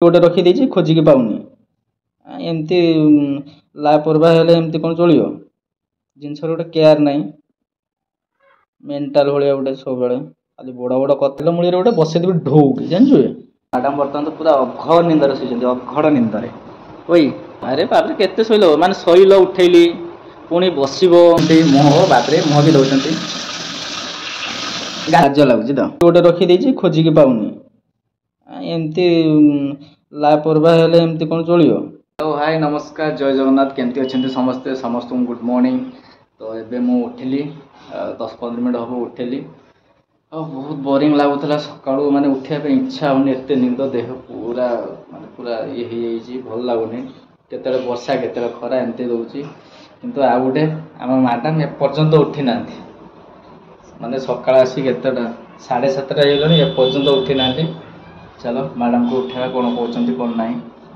गोटे रखी खोजिकी पाऊनी एमती लापरवाह हेले एमती कौन चलो जिनस गोटे केयार ना मेंटाल भाया गोटे सब खाली बड़ बड़ कतल मूल गोटे बसई ढोक जानछु मैडम बर्तमान तो पूरा अघड़ निंदर शोचती अघड़ निंदर ओई अरे बाप केते शैल माने शैल उठेली पुणी बसो मुह बापरे मुह भी दौरान लाज लगुच तो गोटे रखी खोजिकी पाऊनी एमती लापरवाह हेले एमती कौन चलो। हेलो हाय नमस्कार जय जगन्नाथ केमती अच्छे समस्ते समस्त गुड मॉर्निंग। तो एबे मु उठिली 10-15 मिनट हम उठिली बहुत बोरिंग लगुला सकाळू माने उठिया पे इच्छा होनी एते निंद देह पूरा माने पूरा ये हो भल लगुनि केते वर्षा केते खरा एमती दउची किंतु आ गोटे आम मैडम एपर्यंत उठी ना माने सकाळ आसी केतेटा 7:30 हेलानी एपर्यंत उठी ना। चलो मैडम को उठा कौन कहते कौन ना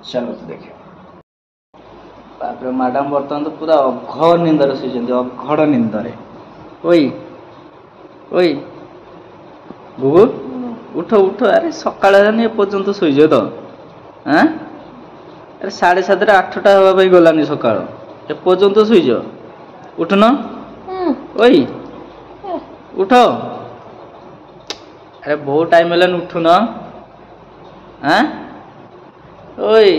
चलो तो देखिए मैडम बर्तमान तो पूरा अघड़ निंदर शोचती अघड़ निंदर ओई ओई बुबू उठ उठ अरे सकाळ एपर्यंत शोच तो हाँ अरे 7:30 8टा हाँवाई गलानी सकाळ एपर्यंत शोच उठुन ओई उठ अरे बहुत टाइम है उठुन हाँ ओई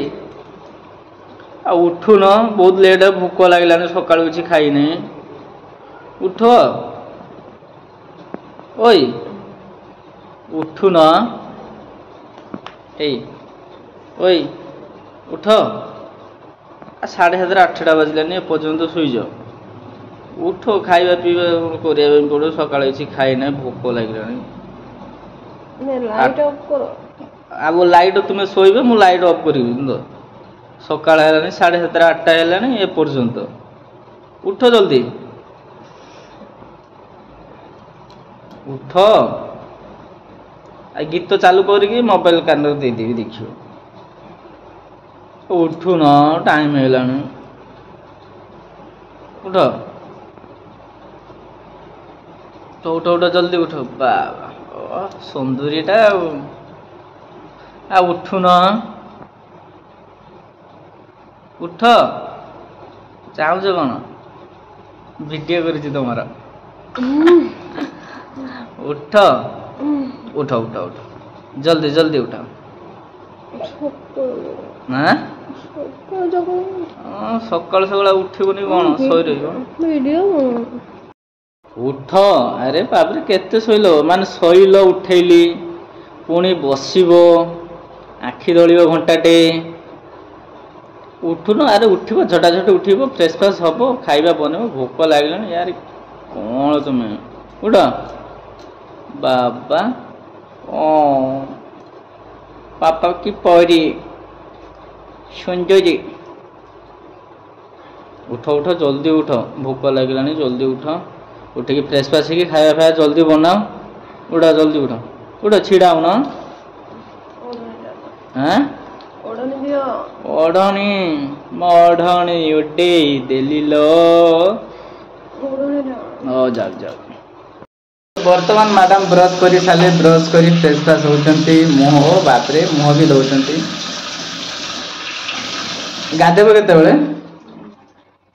उठुन बहुत लेट भोक लगे सका किसी खाई नहीं उठ ओई उठुन ओई उठ 7:30 8टा बाजिलानी एपर्यंत शोच उठ खाଇବା ପିଇବା କରିବା पड़ो सका किसी खाई ना भोक लगे अब लाइट तुम्हें शोबे मु लाइट ऑफ करी तो सका 7:30 8टा है एपर्यंत उठ जल्दी उठ गीत चालू करके मोबाइल कान देदेवी देखियो उठु न टाइम है उठ तो उठ उठ जल्दी उठ बाबा सुंदरीटा उठु न उठ चाहूच कौन वीडियो कर तुम उठ उठ उठ उठ जल्दी जल्दी उठ सकाल सकाल उठबनी कौन शई रही उठ अरे बाप केते शैल माने शैल उठेली पुणी बसो आखि दल घंटाटे उठुन अरे उठ झटाझट उठ फ्रेश फ्रेश हम खाଇବା बन भोक लगे यार कौन तुम्हें उठ बाबा ओ पापा की परी सुंदरी उठ उठ जल्दी उठ भोक लगे जल्दी उठ उठिकी फ्रेश फ्रेश हो खाया खाया जल्दी बनाओ उड़ा जल्दी उठ उठ छिड़ा हो हाँ ओढ़नी मढ़नी उडे देली लो जाओ जाओ बर्तमान मैडम ब्रश कर सारे ब्रश कर फ्रेश फ्रेश होती मुह बापरे मुह भी दौरान गाधेब केत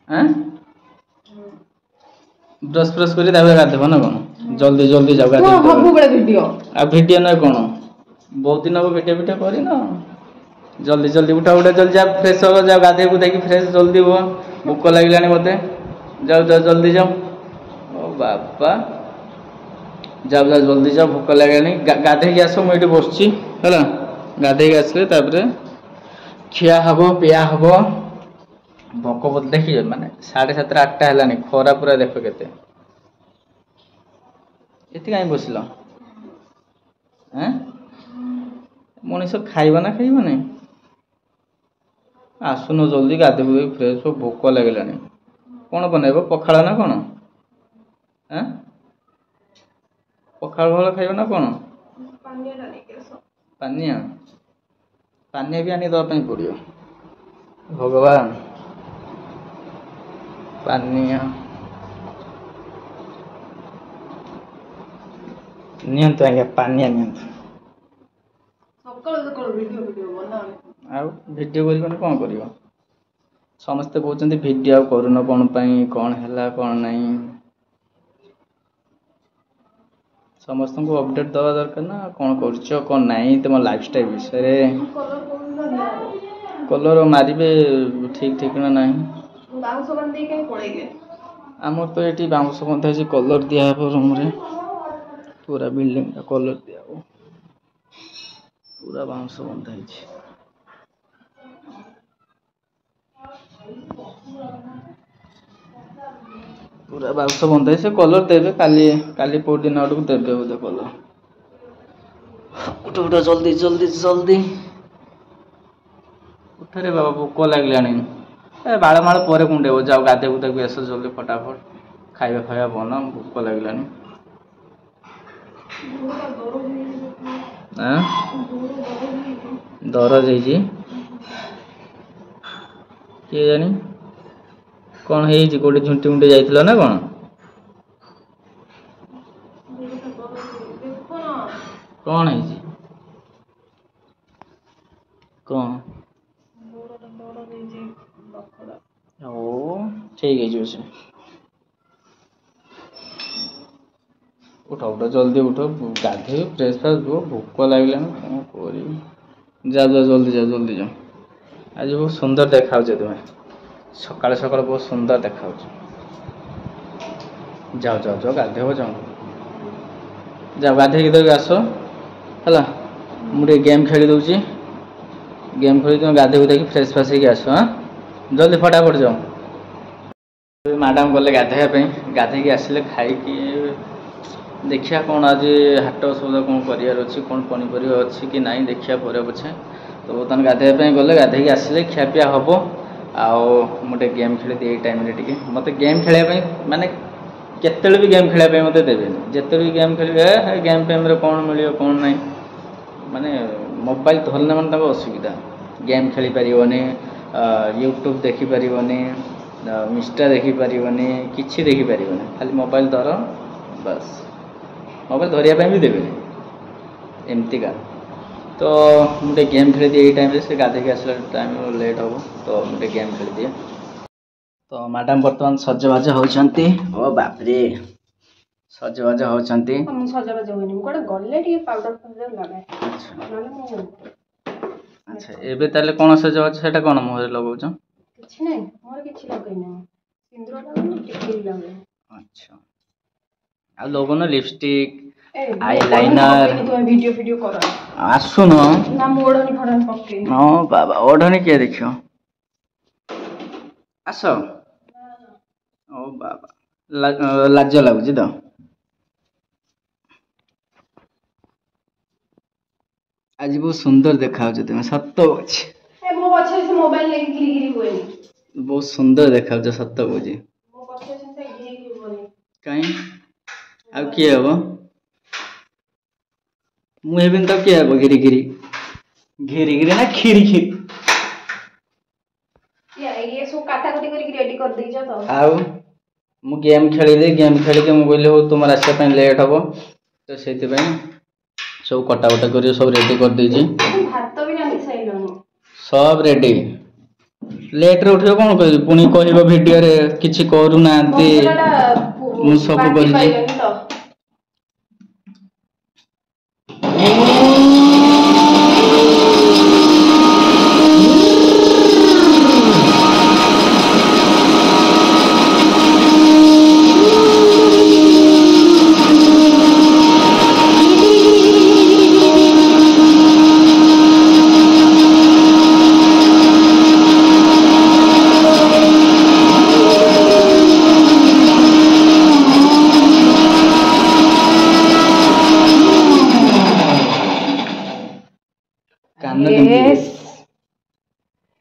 हाँ ब्रश ब्रश कर गाधेब ना कौन जल्दी जल्दी जाओ वीडियो ना कौन बहुत दिन हम वीडियो वीडियो कर जल्दी जल्दी उठा उठा जल्दी जा फ्रेश हो जाओ गाधे गुधे फ्रेश जल्दी हुआ भोक लगे मत जाओ जाओ जल्दी जाओ ओ बापा जाओ जाओ जल्दी जाओ भोक लगे गाधे आस मुझे बस है गाधे आसले खिया हम पिया हम भोक बोल देखिए माने 7:30 8टा है खरा पूरा देख के कहीं बसल मनीष खाइबा ना खाइबा नहीं आसुन जल्दी गाधे फ्रेश हो भोक लगे कौन बनइब पखाड़ ना कौन पखाड़ भल खाइब ना कौन पानिया पानिया भी आनी दवाई पड़ो भगवान पानिया नियंतु आज्ञा पानिया नियंतु ଆଉ ଭିଡ଼ିଓ କରିବନି କ'ଣ କରିବ? ସମସ୍ତେ କହୁଛନ୍ତି ଭିଡ଼ିଓ ଆଉ କରୁନ କ'ଣ ପାଇଁ, କ'ଣ ହେଲା କ'ଣ ନାହିଁ। ସମସ୍ତଙ୍କୁ ଅପଡେଟ୍ ଦେବା ଦରକାର ନା, କ'ଣ କରୁଛ କ'ଣ ନାହିଁ ତୁମ ଲାଇଫଷ୍ଟାଇଲ୍ ବିଷୟରେ। କଲର୍ ମାରିବେ ଠିକ୍ ଠିକଣା ନାହିଁ। ଆମର ତ ଏଠି ବାଉଁଶ ବନ୍ଧା ହେଇଛି, କଲର୍ ଦିଆହେବ ରୁମ୍ରେ, ପୁରା ବିଲ୍ଡିଂଟା କଲର୍ ଦିଆହେବ, ପୁରା ବାଉଁଶ ବନ୍ଧା ହେଇଛି। ପୁରା ବାଉଁଶ ବନ୍ଧା ହେଇଛି, କଲର୍ ଦେବେ କାଲି ପରଦିନ ଆଡ଼କୁ ଦେବେ ବୋଧେ କଲର୍। ଉଠ ଜଲ୍ଦି ଜଲ୍ଦି ଜଲ୍ଦି ଉଠରେ ବାବା, ଭୋକ ଲାଗିଲାଣି। ବାଳମାଳ ପରେ କୁଣ୍ଡେଇବ, ଯାଉ ଗାଧେଇ ଗୁଧାଇକି ଆସ ଜଲ୍ଦି ଫଟାଫଟ, ଖାଇବା ଖାଇବା ବନ, ଭୋକ ଲାଗିଲାଣି। ଦରଜ ହେଇଛି, କିଏ ଜାଣି କ'ଣ ହେଇଛି? କୋଉଠି ଝୁଣ୍ଟି ମୁଣ୍ଟି ଯାଇଥିଲ ନା କ'ଣ? କ'ଣ ହେଇଛି? କ'ଣ? ଓ ଠିକ୍ ହେଇଯିବ ସେ। ଉଠ ଜଲ୍ଦି ଉଠ, ଗାଧେଇ ଫ୍ରେଶ୍ ଫ୍ରେଶ୍ ହୁଅ, ଭୋକ ଲାଗିଲାଣି, କ'ଣ କରିବି? ଯା ଜଲ୍ଦି ଯା। ଆଜି ବହୁତ ସୁନ୍ଦର ଦେଖାଯାଉଛ ତୁମେ, ସକାଳୁ ସକାଳୁ ବହୁତ ସୁନ୍ଦର ଦେଖାଯାଉଛ। ଯାଅ ଗାଧେଇବ, ଯାଅ ଗାଧେଇକି ଧରିକି ଆସ ହେଲା। ମୁଁ ଟିକେ ଗେମ୍ ଖେଳି ଦେଉଛି, ଗେମ୍ ଖେଳି ତୁମେ ଗାଧେଇ ଗୁଧାଇକି ଫ୍ରେଶ୍ ଫ୍ରେଶ୍ ହେଇକି ଆସ। ଜଲ୍ଦି ଫଟାଫଟ ଯାଅ। ମ୍ୟାଡ଼ାମ୍ ଗଲେ ଗାଧେଇବା ପାଇଁ, ଗାଧେଇକି ଆସିଲେ ଖାଇକି ଦେଖିବା କ'ଣ ଆଜି ହାଟ ସଉଦା କ'ଣ କରିବାର ଅଛି, କ'ଣ ପନିପରିବା ଅଛି କି ନାହିଁ ଦେଖିବା ପରେ ପଛେ। ତ ବର୍ତ୍ତମାନ ଗାଧେଇବା ପାଇଁ ଗଲେ, ଗାଧେଇକି ଆସିଲେ ଖିଆପିଆ ହେବ। ଆଉ ମୁଁ ଟିକେ ଗେମ୍ ଖେଳିଦିଏ ଏଇ ଟାଇମ୍ରେ। ଟିକେ ମୋତେ ଗେମ୍ ଖେଳିବା ପାଇଁ ମାନେ କେତେବେଳେ ବି ଗେମ୍ ଖେଳିବା ପାଇଁ ମୋତେ ଦେବେନି। ଯେତେବେଳେ ବି ଗେମ୍ ଖେଳିବେ ଗେମ୍ ଫେମ୍ରେ କ'ଣ ମିଳିବ କ'ଣ ନାହିଁ, ମାନେ ମୋବାଇଲ୍ ଧରିଲେ ମାନେ ତାଙ୍କ ଅସୁବିଧା। ଗେମ୍ ଖେଳିପାରିବନି, ୟୁଟ୍ୟୁବ୍ ଦେଖିପାରିବନି, ଇନ୍ଷ୍ଟା ଦେଖିପାରିବନି, କିଛି ଦେଖିପାରିବନି। ଖାଲି ମୋବାଇଲ୍ ଧର ବାସ୍। ମୋବାଇଲ୍ ଧରିବା ପାଇଁ ବି ଦେବେନି, ଏମିତିକା। ତ ମୁଁ ଟିକେ ଗେମ୍ ଖେଳିଦିଏ ଏଇ ଟାଇମ୍ରେ, ସେ ଗାଧେଇକି ଆସିଲା ଟାଇମ୍ ଲେଟ୍ ହେବ, ତ ମୁଁ ଟିକେ ଗେମ୍ ଖେଳିଦିଏ। ତ ମ୍ୟାଡ଼ାମ୍ ବର୍ତ୍ତମାନ ସଜବାଜ ହେଉଛନ୍ତି। ଓ ବାପରେ, ସଜବାଜ ହେଉଛନ୍ତି। ମୁଁ ସଜବାଜ ହୁଏନି, ମୁଁ କୁଆଡ଼େ ଗଲେ ଟିକେ ପାଉଡର ଲଗାଏ। ଆଚ୍ଛା, ଏବେ ତାହେଲେ କ'ଣ ସଜବାଜ, ସେଇଟା କ'ଣ ମୁହଁରେ ଲଗାଉଛ? କିଛି ନାହିଁ, ମୋର କିଛି ଲଗେଇନି, ସିନ୍ଦୁର ଲଗେଇନି, ଟିକିଲି ଲଗେଇନି। ଆଚ୍ଛା, ଆଉ ଲଗାଉନ ଲିପଷ୍ଟିକ୍, ଆଇଲାଇନର? ଭିଡ଼ିଓ ଫିଡ଼ିଓ କର, ଆସୁନ ନା ମୁଁ ଓଢ଼ଣି ଫୋଢ଼ଣି ପକେଇନି। ହଁ ବାବା, ଓଢ଼ଣି କିଏ ଦେଖିବ? ଆସ। ଓ ବାବା, ଲାଜ ଲାଗୁଛି ତ? ଆଜି ବହୁତ ସୁନ୍ଦର ଦେଖାଯାଉଛ ତୁମେ, ସତ କହୁଛି। ମୋ ପଛରେ ସେ ମୋବାଇଲ ନେଇକି ଘିରି ଘିରି ହୁଏନି। ବହୁତ ସୁନ୍ଦର ଦେଖାଯାଉଛ, ସତ କହୁଛି। ମୋ ପଛରେ ସେ ଘିରି ଘିରି ହୁଏନି। କାଇଁ, ଆଉ କିଏ ହବ? ମୁଁ ହେବିନି ତ କିଏ ହବ? ଘିରି ଘିରି ନା ଖିରି ଖିରି? ଇଏ ସବୁ କାଟାକୁଟି କରିକି ରେଡି କରିଦେଇଛ ତ? ଆଉ ମୁଁ ଗେମ୍ ଖେଳିକି ମୁଁ କହିଲି ହଉ ତୁମର ଆସିବା ପାଇଁ ଲେଟ୍ ହବ, ତ ସେଇଥିପାଇଁ ସବୁ କଟାକଟା କରି ସବୁ ରେଡ଼ି କରିଦେଇଛି। ଭାତ ବି ରାନ୍ଧି ସାରିଲଣି? ସବୁ ରେଡ଼ି। ଲେଟ୍ରେ ଉଠିବ କ'ଣ କରିବି? ପୁଣି କହିବ ଭିଡ଼ିଓରେ କିଛି କରୁନାହାନ୍ତି। ମୁଁ ସବୁ କରିଛି।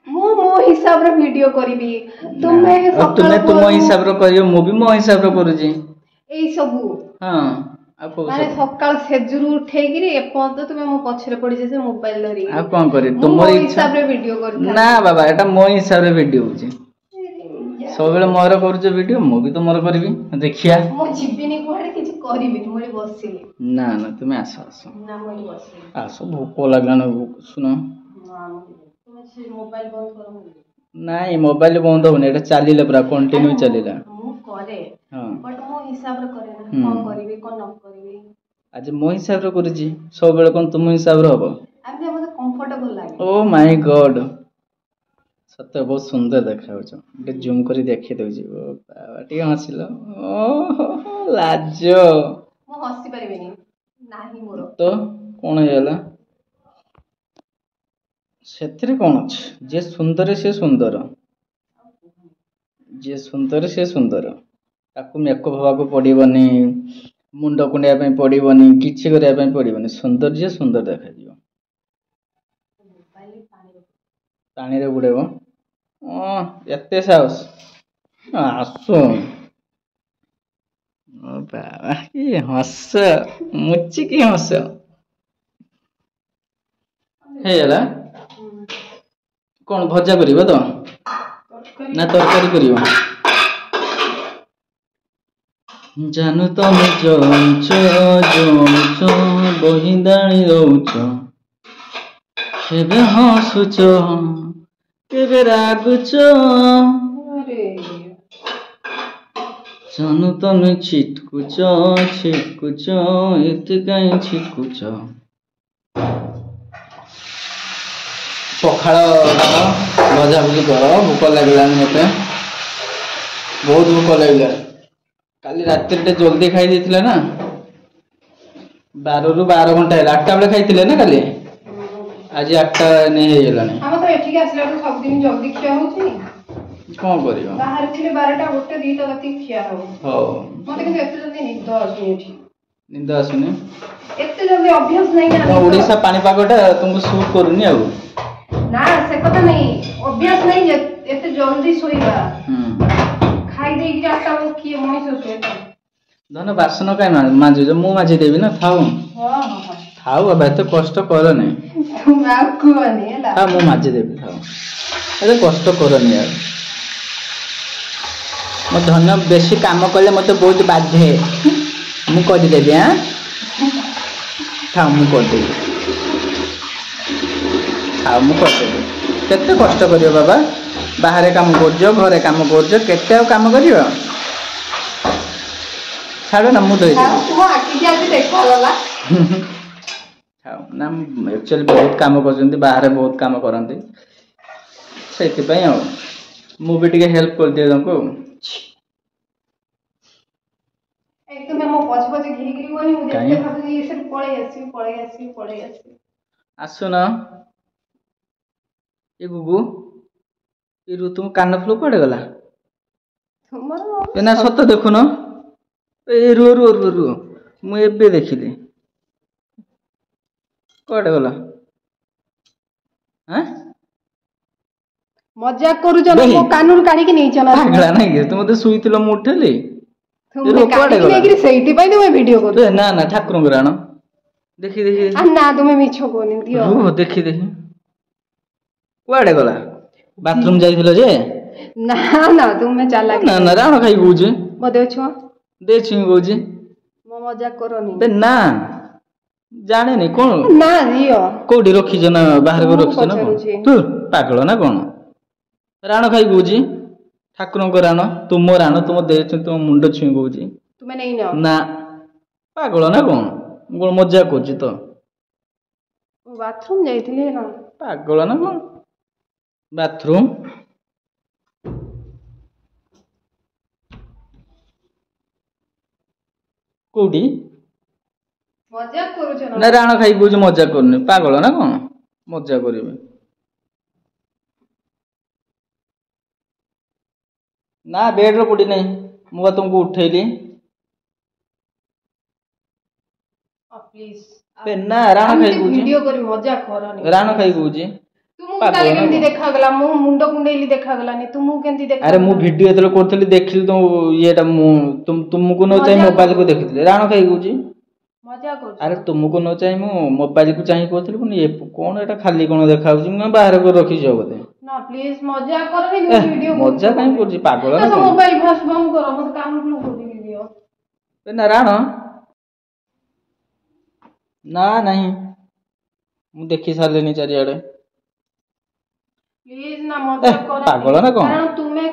ମୁଁ ମୋ ହିସାବରେ ଭିडिଓ କରିବି, ତୁମେ ତୁମ ହିସାବରେ କରିବ, ମୁଁ ବି ମୋ ହିସାବରେ କରୁଛି। ଏଇ ସବୁ ମାନେ ସକାଳ ସେଜୁରୁ ଉଠେଇକିରି ଏପର୍ଯ୍ୟନ୍ତ ତୁମେ ମୋ ପଛରେ ପଡିଛ ସେ ମୋବାଇଲ ଧରିକି। ଆଉ କ'ଣ କରିବି? ତୁମ ହିସାବରେ ଭିडिଓ କରୁଛି ନା ବାବା, ଏଟା ମୋ ହିସାବରେ ଭିଡ଼ିଓ ହଉଛି। ସବୁବେଳେ ମୋର କରୁଛ ଭିଡ଼ିଓ, ମୁଁ ବି ତ ମୋର କରିବି, ଦେଖିଆ। ମୁଁ ଯିବିନି କୁଆଡେ, କିଛି କରିବି ମୁଁ ଏଠି ବସିଲି। ନା ନା ତୁମେ ଆସ ଆସ ନା ମୁଁ ଏଠି ବସିଲି। ଆସ ଭୋକ ଲାଗିଲାଣି ଶୁଣ। ତୁମେ ସେ ମୋବାଇଲ ବନ୍ଦ କର। ନାଇଁ ମୋବାଇଲ ବନ୍ଦ ହବନି, ଏଟା ଚାଲିଲା ପୁରା କଣ୍ଟିନ୍ୟୁ ଚାଲିଲା। ମୁଁ କରେ ହଁ ବଟ୍ ମୋ ହିସାବରେ କରେ ନା, କଣ କରିବି କଣ ନ କରିବି। ଆଜି ମୋ ହିସାବରେ କରୁଛି, ସବୁବେଳେ କଣ ତୁମ ହିସାବରେ ହବ? ଆରେ ମତେ କମ୍ଫର୍ଟେବଲ ଲାଗେ। ଓ ମାଇ ଗଡ, ସତ ବହୁତ ସୁନ୍ଦର ଦେଖାଯାଉଛ। ଟିକେ ଜୁମ କରି ଦେଖି ଦଉଛି। ଓ ବାବା ଟିକେ ହସିଲ। ଓହୋ ଲାଜ। ମୁଁ ହସି ପାରିବିନି, ନାହିଁ ମୋର। ତ କଣ ହେଇଗଲା? ସେଥିରେ କଣ ଅଛି? ଯିଏ ସୁନ୍ଦର ସିଏ ସୁନ୍ଦର, ଯିଏ ସୁନ୍ଦର ସିଏ ସୁନ୍ଦର। ତାକୁ ମେକଅପ୍ ହବାକୁ ପଡିବନି, ମୁଣ୍ଡ କୁଣ୍ଡେଇବା ପାଇଁ ପଡିବନି, କିଛି କରିବା ପାଇଁ ପଡିବନି। ସୁନ୍ଦର ଯିଏ ସୁନ୍ଦର ଦେଖାଯିବ। ପାଣିରେ ବୁଡେଇବ? ଏତେ ସାହସ? ଆସ। ଓ ବାବା କି ହସ, ମୁଚିକି ହସ। ହେଇଗଲା। କଣ ଭଜା କରିବ ତ ନା ତରକାରୀ କରିବ? ଜାନୁ ତମେ ଯଉଛ ଯଉଛ ବହି ଦାଣି ଦଉଛ, କେବେ ହସୁଛ କେବେ ରାଗୁଛ। ଜାନୁ ତମେ ଛିଟକୁଛ ଛିଟକୁଛ ଏତେ କାଇଁ ଛିଟକୁଛ। ପଖାଳ ଭଜା ଭୁଜି କର, ଭୋକ ଲାଗିଲାନି ମତେ, ବହୁତ ଭୋକ ଲାଗିଲାଣି। କାଲି ରାତିରେ ଟିକେ ଜଲ୍ଦି ଖାଇ ଦେଇଥିଲେ ନା, 12 ରୁ 12 ଘଣ୍ଟା ହେଲା। 8ଟା ବେଳେ ଖାଇଥିଲେ ନା କାଲି, ଆଜି 8ଟା ହେଇଗଲାଣି। ଆମେ ତ ଏଠିକି ଆସିଲା ବେଳକୁ ସବୁଦିନ ଜଲ୍ଦି ଖିଆ ହଉଛି। କଣ କରିବ, ବାହାରେ ଥିଲେ 12ଟା 1 2ଟା ରାତି ଖିଆ ହବ। ହଉ ମତେ କିନ୍ତୁ ଏତେ ଜଲ୍ଦି ନିଦ ଆସୁନି ଏଠି। ନିଦ ଆସୁନି? ଏତେ ଜଲ୍ଦି ଅଭ୍ୟାସ ନାହିଁ ନା। ଓଡିଶା ପାଣିପାଗଟା ତୁମକୁ ସୁଟ୍ କରୁନି ଆଉ। ନା ସେ କଥା ନାହିଁ, ଅଭ୍ୟାସ ନାହିଁ ଏତେ ଜଲ୍ଦି ଶୋଇବା। ଖାଇ ଦେଇକି 8ଟା ବେଳକୁ କିଏ ମଣିଷ ଶୋଏ? ଧନ ବାସନ କାଇଁ ମାଜୁଛ, ମୁଁ ମାଜିଦେବି ନା। ଥାଉ ଥାଉ ବାବା, ଏତେ କଷ୍ଟ କରନି। ମୁଁ ମାଜିଦେବି, ଥାଉ ଏତେ କଷ୍ଟ କରନି ଆଉ। ମୋ ଧନ ବେଶୀ କାମ କଲେ ମତେ ବହୁତ ବାଧେ, ମୁଁ କରିଦେବି। ଥାଉ ମୁଁ କରିଦେବି, ଥାଉ ମୁଁ କରିଦେବି। କେତେ କଷ୍ଟ କରିବ ବାବା, ବାହାରେ କାମ କରୁଛ, ଘରେ କାମ କରୁଛ, କେତେ ଆଉ କାମ କରିବ? ଛାଡ ନା, ମୁଁ ଦେଇଦେବି। ନା ଆକ୍ଚୁଆଲି ବହୁତ କାମ କରୁଛନ୍ତି, ବାହାରେ ବହୁତ କାମ କରନ୍ତି, ସେଇଥିପାଇଁ ଆଉ ମୁଁ ବି ଟିକେ ହେଲ୍ପ କରିଦିଏ ତାଙ୍କୁ ଆଉ। ଆସୁନ ଏ ଗୁଗୁ, ଏ ଋତୁ କାନ ଫୁଲ କୁଆଡେ ଗଲା? ନା ସତ ଦେଖୁନ, ଏ ରୁହ ରୁହ ରୁହ ରୁହ, ମୁଁ ଏବେ ଦେଖିଲି, କୁଆଡେ ଗଲା? ମଜାକ କରୁଛ ନା? ମୋ କାନରୁ କାଢିକି ନେଇଛ ନା? ପାଗଳା ନାଇଁ କି? ତୁମେ ତ ଶୋଇଥିଲ, ମୁଁ ଉଠେଇଲି। ସେଇଥିପାଇଁ ତୁମେ ଭିଡିଓ କରୁଛ। ନା ନା, ଠାକୁରଙ୍କର ଆଣ, ଦେଖି ଦେଖି ନା ତୁମେ ମିଛ କୁହନି, ଦିଅ। ଦେଖି ଦେଖି କୁଆଡେ ଗଲା? ବାଥରୁମ ଯାଇଥିଲ ଯେ? ନା ନା ତୁମେ ଚାଲାକ। ନା ନା, ରାଣ ଖାଇ କହୁଛି, ମତେ ଛୁଆ ଦେ ଛୁଇଁ କହୁଛି। ମୋ ମଜାକ କରନି। ନା ଜାଣିନି କଣ? ନା ଦିଅ। କୋଉଠି ରଖିଛ ନା ବାହାରକୁ ରଖିଛ ନା କଣ? ତୁ ପାଗଳ ନା କଣ? ରାଣ ଖାଇ କହୁଛି, ଠାକୁରଙ୍କ ରାଣ, ତୁମ ରାଣ, ତୁମ ଦେହ, ତୁମ ମୁଣ୍ଡ ଛୁଇଁ କହୁଛି। ତୁମେ ନେଇନ? ନା, ପାଗଳ ନା କଣ? ମୁଁ କଣ ମଜା କରୁଛି ତ? ବାଥରୁମ ଯାଇଥିଲି ନା। ପାଗଳ ନା କଣ? ବାଥରୁମ କୋଉଠି? ମଜାକ କରୁଛ ନା? ରାଣ ଖାଇ କହୁଛି ମଜା କରୁନି, ପାଗଳ ନା କଣ? ମଜା କରିବି ନା, ବେଡରେ ପଡି ନାହିଁ, ମୁଁ ବା ତୁମକୁ ଉଠେଇଲି। ନା, ରାଣ ଖାଇ କହୁଛି, ରାଣ ଖାଇ କହୁଛି। ଦେଖାଗଲା ମୁଁ ମୁଣ୍ଡ କୁଣ୍ଡେଇଲି, ଦେଖାଗଲାନି ତୁମକୁ କେମିତି ଦେଖା? ଆରେ ମୁଁ ଭିଡିଓ ଯେତେବେଳେ କରୁଥିଲି ଦେଖିଲି ତ ଇଏଟା, ମୁଁ ତୁମକୁ ନ ଚାହିଁ ମୋବାଇଲକୁ ଦେଖିଥିଲି। ରାଣ ଖାଇ କହୁଛି। ଆରେ ତୁମକୁ ନ ଚାହିଁ ମୁଁ ମୋବାଇଲକୁ ଚାହିଁ କହୁଥିଲି, କଣ ଏଟା ଖାଲି କଣ ଦେଖାଯାଉଛି, ମୁଁ ବାହାରେ ରଖିଛ ବୋଧେ। ନା ପ୍ଲିଜ ମଜା କରନି, ମୁଁ ଭିଡିଓ ମଜା କାଇଁ କରୁଛି, ପାଗଳ ନା? ମୋବାଇଲ ଫାଷ୍ଟ ବନ୍ଦ କର, ମତେ କାନ ଫୁଲ କରିକି ଦିଅ। ନା ରାଣ ନା ନାହିଁ ମୁଁ ଦେଖି ସାରିଲିନି ଚାରିଆଡେ। ପ୍ଲିଜ ନା ମଜାକ କର ପାଗଳ ନା କଣ? କାରଣ ତୁମେ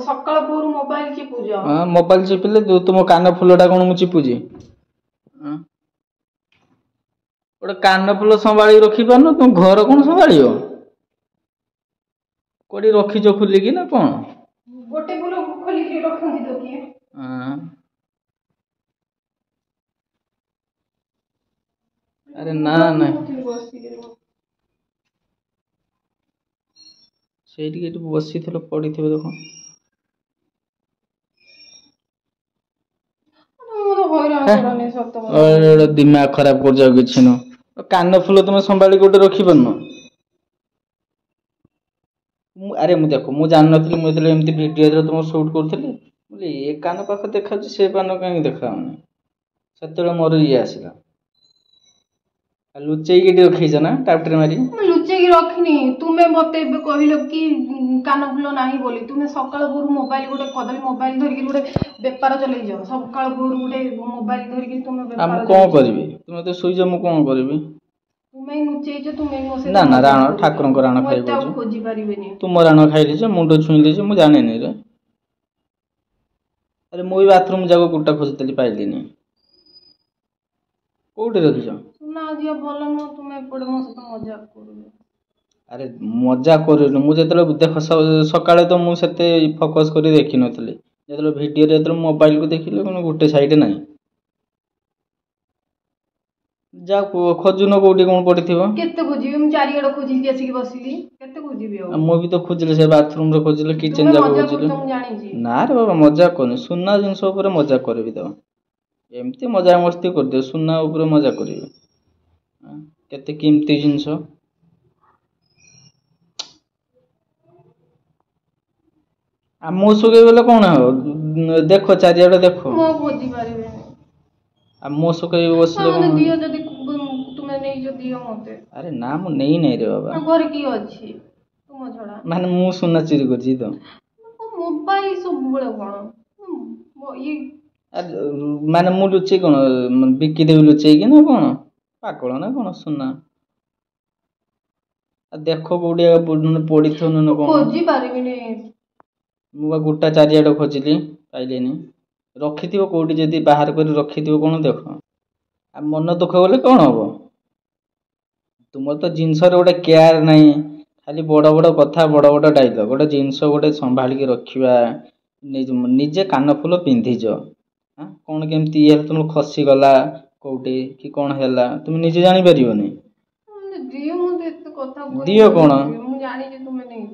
ସକାଳ ପହରୁ ମୋବାଇଲ ଚିପୁଛ। ମୋବାଇଲ ଚିପିଲେ ତୁମ କାନ ଫୁଲଟା କଣ ମୁଁ ଚିପୁଛି? ଗୋଟେ କାନ ଫୁଲ ସମ୍ଭାଳିକି ରଖିପାରୁନ, ତୁମ ଘର କଣ ସମ୍ଭାଳିବ? କୋଉଠି ରଖିଛ ଖୋଲିକି ନା କଣ? ଗୋଟେ ଫୁଲ ଖୋଲିକି ରଖନ୍ତି ତ କିଏ? ଆରେ ନା ନା ସେଇଠି ଏଠି ବସିଥିଲ ପଡିଥିବ ଦେଖ। ଦିମାଗ ଖରାପ କରୁଛ ଆଉ କିଛି ନୁହଁ। କାନ ଫୁଲ ତମେ ସମ୍ଭାଳିକି ଗୋଟେ ରଖିପାରୁନ? ଆରେ ମୁଁ ଦେଖ ମୁଁ ଜାଣିନଥିଲି, ମୁଁ ଯେତେବେଳେ ଏମିତି ଭିଡିଓରେ ତମର ସୁଟ କରୁଥିଲି ଏ କାନ ପାଖ ଦେଖାଉଛି ସେ କାନ କାହିଁକି ଦେଖାଯାଉନି, ସେତେବେଳେ ମୋର ଇଏ ଆସିଲା। ଲୁଚେଇକି ଏଠି ରଖେଇଛ ନା ଟାଉଟର ମାରି? ଲୁଚେଇକି ରଖିନି, ତୁମେ ମତେ ଏବେ କହିଲ କି କାନ ଫୁଲ ନାହିଁ ବୋଲି। ତୁମେ ସକାଳ ଭୋରୁ ମୋବାଇଲ ଗୋଟେ କଦଳୀ ମୋବାଇଲ ଧରିକି ଗୋଟେ ବେପାର ଚଲେଇଛ। ସକାଳ ଭୋରୁ ଗୋଟେ ମୋବାଇଲ ଧରିକି ତୁମେ ବେପାର ମୁଁ କଣ କରିବି? ତୁମେ ତ ଶୋଇଛ, ମୁଁ କଣ କରିବି? ତୁମେ ଲୁଚେଇଛ, ତୁମେ ମୋ ସହିତ ନା ନା ମଜାକ ରାଣ କରୁଛ। ଠାକୁରଙ୍କ ରାଣ ମୁଁ ଖାଇ ଏତେ ଆଉ ଖୋଜି ପାରିବିନି। ତୁମ ରାଣ ଖାଇ ଦେଇଛ, ମୁଣ୍ଡ ଛୁଇଁ ଦେଇଛ, ମୁଁ ଜାଣିନି ରେ। ଆରେ ମୁଁ ବି ବାଥରୁମ ଯାକ ଗୁଟା ଖୋଜୁଥିଲି ପାଇଲିନି। କୋଉଠି ରଖିଛ? ସୁନା ଝିଅ ଭଲ ନୁହଁ, ତୁମେ ଏପଟେ ମୋ ସହିତ ମଜାକ କରୁଛ। ଆରେ ମଜାକ କରୁନି, ମୁଁ ଯେତେବେଳେ ଦେଖ ସକାଳେ ତ ମୁଁ ସେତେ ଫୋକସ କରି ଦେଖିନଥିଲି, ଯେତେବେଳେ ଭିଡିଓରେ ଯେତେବେଳେ ମୋବାଇଲକୁ ଦେଖିଲି କଣ ଗୋଟେ ସାଇଡ ନାହିଁ। ଯା ଖୋଜୁନ କୋଉଠି କଣ ପଡିଥିବ। କେତେ ଖୋଜିବି? ମୁଁ ଚାରିଆଡେ ଖୋଜିକି ଆସିକି ବସିଲି, କେତେ ଖୋଜିବି ଆଉ? ମୁଁ ବି ତ ଖୋଜିଲି, ସେ ବାଥରୁମରେ ଖୋଜିଲି, କିଚେନ ଯାକ ଖୋଜିଲି। ନା ରେ ବାବା ମଜାକ କରୁନି, ସୁନା ଜିନିଷ ଉପରେ ମଜାକ କରିବି ତ? ଏମିତି ମଜା ମସ୍ତି କରିଦିଅ, ସୁନା ଉପରେ ମଜା କରିବି? କେତେ କିମତି ଜିନିଷ। ଆଉ ମୁଁ ଶୁଖେଇ ଗଲେ କଣ ହବ? ଦେଖ ଚାରିଆଡେ ଦେଖ। ମୁଁ ଖୋଜି ପାରିବିନି। ଆଉ ମୋ ସକାଳେ ବସିଲେ କଣ? ଦିଅ ଯଦି ତୁମେ ନେଇଛ ଦିଅ ମତେ। ଆରେ ନା ମୁଁ ନେଇ ନାଇଁ ରେ ବାବା। ଘରେ କିଏ ଅଛି ତୁମ ଛଡା? ମାନେ ମୁଁ ସୁନା ଚୋରି କରିଛି ତ? ମୋବାଇଲ ସବୁବେଳେ କଣ ମାନେ ମୁଁ ଲୁଚେଇ କଣ ବିକିଦେବି ଲୁଚେଇକି ନା କଣ? ପାଗଳ ନା କଣ ସୁନା? ଦେଖ କୋଉଠି ପଡିଥିବ ନା କଣ? ଖୋଜି ପାରିବିନି। ମୁଁ ବା ଗୋଟା ଚାରିଆଡେ ଖୋଜିଲି ପାଇଲିନି। ରଖିଥିବ କୋଉଠି, ଯଦି ବାହାର କରି ରଖିଥିବ କଣ ଦେଖ। ଆଉ ମନ ଦୁଃଖ କଲେ କଣ ହବ? ତୁମର ତ ଜିନିଷର ଗୋଟେ କେୟାର ନାହିଁ। ଖାଲି ବଡ ବଡ କଥା, ବଡ ବଡ ଡାଇଲଗ। ଗୋଟେ ଜିନିଷ ଗୋଟେ ସମ୍ଭାଳିକି ରଖିବା, ନିଜେ କାନ ଫୁଲ ପିନ୍ଧିଛ, କଣ କେମିତି ଇଏ ହେଲେ ତୁମର ଖସିଗଲା କୋଉଠି କି କଣ ହେଲା, ତୁମେ ନିଜେ ଜାଣିପାରିବନି। ଦିଅ ମତେ ଏତେ କଥା ଦିଅ କଣ? ମୁଁ ଜାଣିଛି ତୁମେ ନେଇଛ।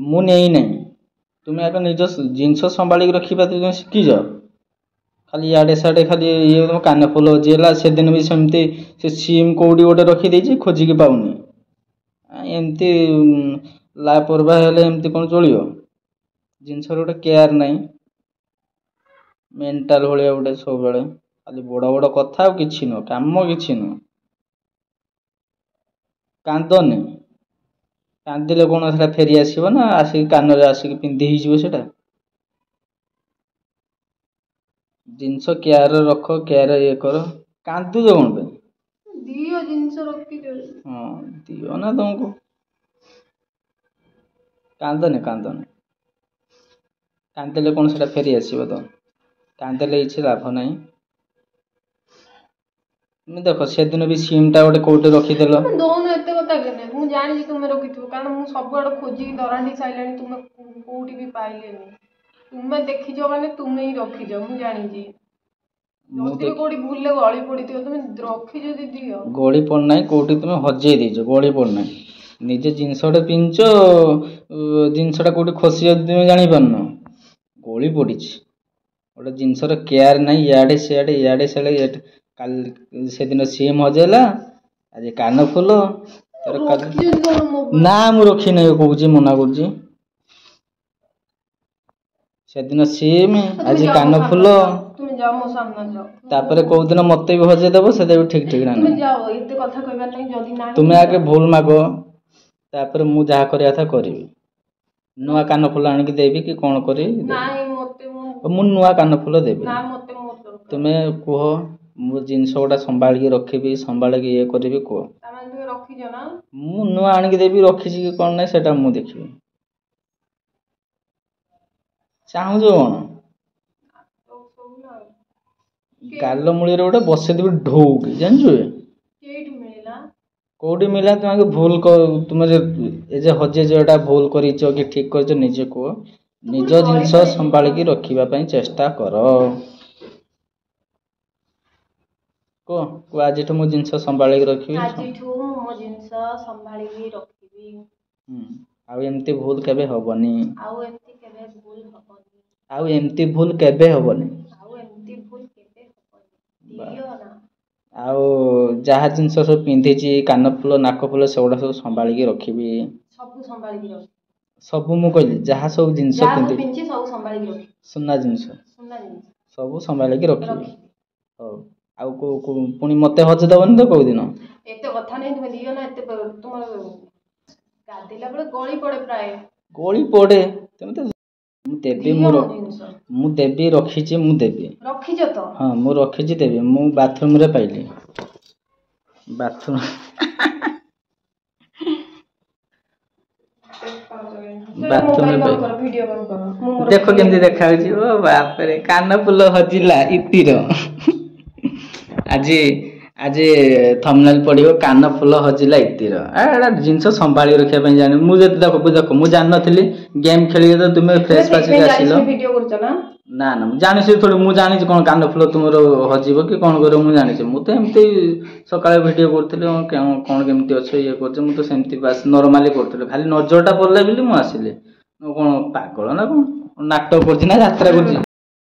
ମୁଁ ନେଇ ନାହିଁ। ତୁମେ ଆଗ ନିଜ ଜିନିଷ ସମ୍ଭାଳିକି ରଖିବା ତୁମେ ଶିଖିଛ? ଖାଲି ଇଆଡେ ସିଆଡେ ଖାଲି ଇଏ ତମ କାନ ଫୁଲ ହଜି ହେଲା। ସେଦିନ ବି ସେମିତି ସେ ସିମ୍ କୋଉଠି ଗୋଟେ ରଖିଦେଇଛି, ଖୋଜିକି ପାଉନି। ଏମିତି ଲାପରବାହ ହେଲେ ଏମିତି କଣ ଚଳିବ? ଜିନିଷର ଗୋଟେ କେୟାର ନାହିଁ। ମେଣ୍ଟାଲ ଭଳିଆ ଗୋଟେ ସବୁବେଳେ ଖାଲି ବଡ ବଡ କଥା, ଆଉ କିଛି ନୁହଁ, କାମ କିଛି ନୁହଁ। କାନ୍ଦନି, କାନ୍ଦିଲେ କଣ ସେଟା ଫେରି ଆସିବ ନା ଆସିକି କାନରେ ଆସିକି ପିନ୍ଧି ହେଇଯିବ ସେଟା? ଜିନିଷ କେୟାର ରଖ, କେୟାର ଇଏ କର। କାନ୍ଦୁଛ କଣ ପାଇଁ? ଦିଅ ଜିନିଷ ରଖିଛ। ହଁ ଦିଅ ନା ତମକୁ। କାନ୍ଦନି କାନ୍ଦନି, କାନ୍ଦିଲେ କଣ ସେଟା ଫେରି ଆସିବ ତ? କାନ୍ଦିଲେ କିଛି ଲାଭ ନାହିଁ। ତୁମେ ଦେଖ ସେଦିନ ବି ସିମ୍ ଟା ଗୋଟେ କୋଉଠି ରଖିଦେଲ। ଦଉନ ଏତେ କଥା କେତେ? ମୁଁ ଜାଣିଛି ତୁମେ ରଖିଥିବ, କାରଣ ମୁଁ ସବୁଆଡେ ଖୋଜିକି ଦରାଣ୍ଡି ସାଇଲାଣି, ତୁମେ କୋଉଠି ବି ପାଇଲେନି। ତୁମେ ଦେଖିଛ ମାନେ ତୁମେ ହିଁ ରଖିଛ, ମୁଁ ଜାଣିଛି। ଯଦି କୋଉଠି ଭୁଲରେ ଗଳି ପଡିଥିବ, ତୁମେ ରଖିଛ ଯଦି ଦିଅ। ଗଳି ପଡୁନାହିଁ, କୋଉଠି ତୁମେ ହଜେଇ ଦେଇଛ, ଗଳି ପଡୁନାହିଁ। ନିଜେ ଜିନିଷ ଗୋଟେ ପିନ୍ଧିଛ, ଜିନିଷଟା କୋଉଠି ଖସି ଯଦି ତୁମେ ଜାଣିପାରୁନ, ଗଳି ପଡିଛି। ଗୋଟେ ଜିନିଷର କେୟାର ନାହିଁ, ଇଆଡେ ସିଆଡେ ଇଆଡେ ସିଆଡେ। କାଲି ସେଦିନ ସିମ୍ ହଜେଇଲା, ଆଜି କାନ ଫୁଲ। ନା ମୁଁ ରଖିନାହିଁ କହୁଛି, ମନା କରୁଛି। ସେଦିନ ସିମ୍, ଆଜି କାନ ଫୁଲ। ତାପରେ କୋଉଦିନ ମତେ ବି ହଜେଇଦବ, ସେଟା ବି ଠିକ ଠିକଣା ନାହିଁ। ତୁମେ ଆଗେ ଭୁଲ ମାଗ, ତାପରେ ମୁଁ ଯାହା କରିବା କଥା କରିବି। ନୂଆ କାନ ଫୁଲ ଆଣିକି ଦେବି କି କଣ କରିବି? ମୁଁ ନୂଆ କାନ ଫୁଲ ଦେବି। ତୁମେ କୁହ ମୁଁ ଜିନିଷ ଗୁଡ଼ା ସମ୍ଭାଳିକି ରଖିବି, ସମ୍ଭାଳିକି ଇଏ କରିବି କୁହ। ତାମାନେ ତୁମେ ରଖିଛ ନା? ମୁଁ ନୂଆ ଆଣିକି ଦେବି, ରଖିଛି କି କ'ଣ ନାହିଁ ସେଇଟା ମୁଁ ଦେଖିବି। ଚାହୁଁଛ କ'ଣ? ଗାଲ ମୂଳିରେ ଗୋଟେ ବସେଇଦେବି ଢୋଉକି, ଜାଣିଛୁ? କେଇଠି ମିଳିଲା? କୋଉଠି ମିଳିଲା? ତୁମେ ଭୁଲ ତୁମେ ଏ ଯେ ହଜେଇଛ ଏଟା ଭୁଲ କରିଛ କି ଠିକ୍ କରିଛ ନିଜେ କୁହ। ନିଜ ଜିନିଷ ସମ୍ଭାଳିକି ରଖିବା ପାଇଁ ଚେଷ୍ଟା କର। କୁହ କୁହ, ଆଜିଠୁ ମୁଁ ଜିନିଷ ସମ୍ଭାଳିକି ରଖିବି। ଆଜିଠୁ ମୋ ଜିନିଷ ସମ୍ଭାଳିକି ରଖିବି। ଆଉ ଏମିତି ଭୁଲ କେବେ ହବନି। ଆଉ ଏମିତି କେବେ ଭୁଲ ହବନି। ଆଉ ଏମିତି ଭୁଲ କେବେ ହବନି। ଆଉ ଏମିତି ଭୁଲ କେବେ ହବନି। ନା? ଆଉ ଯାହା ଜିନିଷ ସବୁ ପିନ୍ଧିଛି, କାନ ଫୁଲ, ନାକ ଫୁଲ, ସେଗୁଡ଼ା ସବୁ ସମ୍ଭାଳିକି ରଖିବି। ସବୁ ସମ୍ଭାଳିକି ରଖିବି। ସବୁ ମୁଁ କହିଲି ଯାହା ସବୁ ଜିନିଷ ପିନ୍ଧିଛି ସବୁ ସମ୍ଭାଳିକି ରଖିବି। ସୁନା ଜିନିଷ ସବୁ ସମ୍ଭାଳିକି ରଖିବି। ହଉ। ଆଉ ପୁଣି ମତେ ହଜେଇ ଦବନି ତ କୋଉଦିନ? ଏତେ କଥା ନାହିଁ, ତୁମେ ଦିଅ ନା। ଏତେ ତୁମର ଗାଧେଇଲା ବେଳେ ଗଳି ପଡେ, ପ୍ରାୟ ଗଳି ପଡେ। ତମେ ତ ମୁଁ ଦେବି, ମୁଁ ଦେବି, ରଖିଛି, ମୁଁ ଦେବି। ରଖିଛ ତ? ହଁ ମୁଁ ରଖିଛି, ଦେବି। ମୁଁ ବାଥରୁମରେ ପାଇଲି। ବାଥରୁମ ଦେଖ କେମିତି ଦେଖାଯାଉଛି। ଓ ବାପରେ, କାନ ଫୁଲ ହଜିଲା ଇତିର। ଆଜି ଥମ୍ବନେଲ ପଡିବ, କାନ ଫୁଲ ହଜିଲା ଇତିର। ଏଟା ଜିନିଷ ସମ୍ଭାଳି ରଖିବା ପାଇଁ ଜାଣି। ମୁଁ ଯଦି ଦେଖ ମୁଁ ଜାଣିନଥିଲି ଗେମ୍ ଖେଳିକି ତ ତୁମେ ଫ୍ରେଶ ଫାସିକି ଆସିଲ। ନା ନା ମୁଁ ଜାଣିଛି ଥୋଡ଼ି। ମୁଁ ଜାଣିଛି କ'ଣ କାନ ଫୁଲ ତୁମର ହଜିବ କି କ'ଣ କରିବ ମୁଁ ଜାଣିଛି। ମୁଁ ତ ଏମିତି ସକାଳେ ଭିଡ଼ିଓ କରୁଥିଲି, କ'ଣ କେମିତି ଅଛ ଇଏ କରୁଛ। ମୁଁ ତ ସେମିତି ବାସ୍ ନର୍ମାଲି କରୁଥିଲି। ଖାଲି ନଜରଟା ପଡ଼ିଲା ବୋଲି ମୁଁ ଆସିଲି। ମୁଁ କ'ଣ ପାଗଳ ନା କ'ଣ? ନାଟକ କରୁଛି ନା ଯାତ୍ରା କରୁଛି?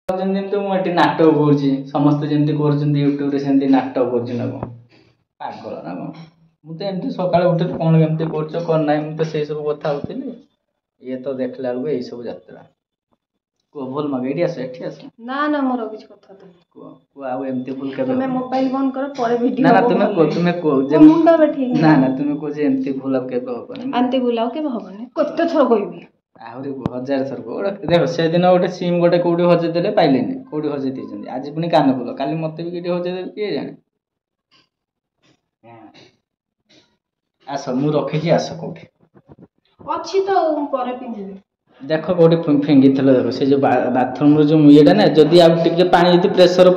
ଯେମିତି ମୁଁ ଏଠି ନାଟକ କରୁଛି, ସମସ୍ତେ ଯେମିତି କରୁଛନ୍ତି ୟୁଟ୍ୟୁବରେ ସେମିତି ନାଟକ କରୁଛି ନା କ'ଣ? ପାଗଳ ନା କ'ଣ? ମୁଁ ତ ଏମିତି ସକାଳେ ଉଠିଲି, କ'ଣ କେମିତି କରୁଛ କ'ଣ ନାହିଁ, ମୁଁ ତ ସେଇ ସବୁ କଥା ହଉଥିଲି। ଇଏ ତ ଦେଖିଲା ବେଳକୁ ଏଇ ସବୁ ଯାତ୍ରା। କୁହ ଭଲ ମାଗ, ଏଠି ଆସ, ଏଠି ଆସ। ନା ନା, ମୋର କିଛି କଥା ନାହିଁ। କୁହ ଆଉ ଏମିତି ଭୁଲ କେବେ? ତମେ ମୋବାଇଲ ବନ୍ଦ କର, ପରେ ଭିଡିଓ। ନା ତୁମେ କୁହ ନା ତୁମେ କୁହ ଯେ ଏମିତି ଭୁଲ ଆଉ କେବେ ହବନି। ଏମିତି ଭୁଲ ଆଉ କେବେ ହବନି। କେତେ ଥର କହିବି? ଆହୁରି 1000 ଥର କୁହ। ଦେଖ ସେଦିନ ଗୋଟେ ସିମ୍ ଗୋଟେ କୋଉଠି ହଜେଇ ଦେଲେ, ପାଇଲେନି। କୋଉଠି ହଜେଇ ଦେଇଛନ୍ତି। ଆଜି ପୁଣି କାନ ଫୁଲ, କାଲି ମତେ ବି କିଏ ହଜେଇ ଦେବେ କିଏ ଜାଣେ। ଆସ, ମୁଁ ରଖିଛି, ଆସ। କୋଉଠି ଅଛି ତ, ପରେ ପିନ୍ଧିବି। ଦେଖ କୋଉଠି ଫିଙ୍ଗିଥିଲ। ଦେଖ ସେ ଯୋଉ ବାଥରୁମର ଯୋଉ ଇଏଟା ନା, ଯଦି ଆଉ ଟିକେ ପାଣି ଯଦି ପ୍ରେସର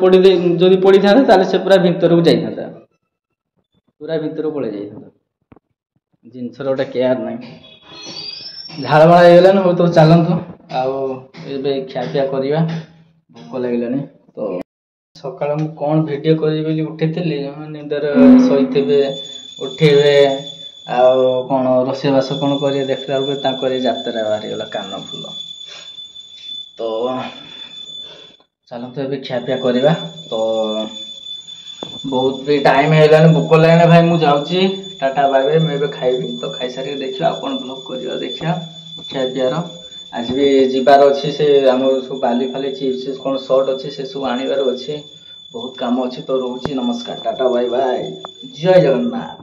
ଯଦି ପଡ଼ିଥାନ୍ତା ତାହେଲେ ସେ ପୁରା ଭିତରକୁ ଯାଇଥାନ୍ତା, ପୁରା ଭିତରକୁ ପଳେଇ ଯାଇଥାନ୍ତା। ଜିନିଷର ଗୋଟେ କେୟାର ନାହିଁ। ଝାଳମାଳ ହେଇଗଲାଣି। ହଉ ତ ଚାଲନ୍ତୁ ଆଉ ଏବେ ଖିଆପିଆ କରିବା। ଭୋକ ଲାଗିଲାଣି ତ। ସକାଳେ ମୁଁ କ'ଣ ଭିଡ଼ିଓ କରିବି ବୋଲି ଉଠିଥିଲି, ନିଦରେ ଶୋଇଥିବେ, ଉଠିବେ, ଆଉ କ'ଣ ରୋଷେଇବାସ କ'ଣ କରିବେ, ଦେଖିଲା ବେଳକୁ ତାଙ୍କର ଯାତ୍ରା ବାହାରିଗଲା କାନ ଫୁଲ। ତ ଚାଲନ୍ତୁ ଏବେ ଖିଆପିଆ କରିବା। ତ ବହୁତ ବି ଟାଇମ୍ ହେଇଗଲାଣି, ଭୋକ ଲାଗିଲାଣି ଭାଇ। ମୁଁ ଯାଉଛି, ଟାଟା ବାଏ ବାଏ। ମୁଁ ଏବେ ଖାଇବି। ତ ଖାଇସାରିକି ଦେଖିବା ଆଉ କ'ଣ ବ୍ଲଗ୍ କରିବା, ଦେଖିବା ଖିଆପିଆର। ଆଜି ବି ଯିବାର ଅଛି, ସେ ଆମର ସବୁ ବାଲି ଫାଲି ଚିପ୍ସ କ'ଣ ସର୍ଟ ଅଛି, ସେ ସବୁ ଆଣିବାର ଅଛି। ବହୁତ କାମ ଅଛି। ତ ରହୁଛି, ନମସ୍କାର, ଟାଟା ବାଏ ବାଏ, ଜୟ ଜଗନ୍ନାଥ।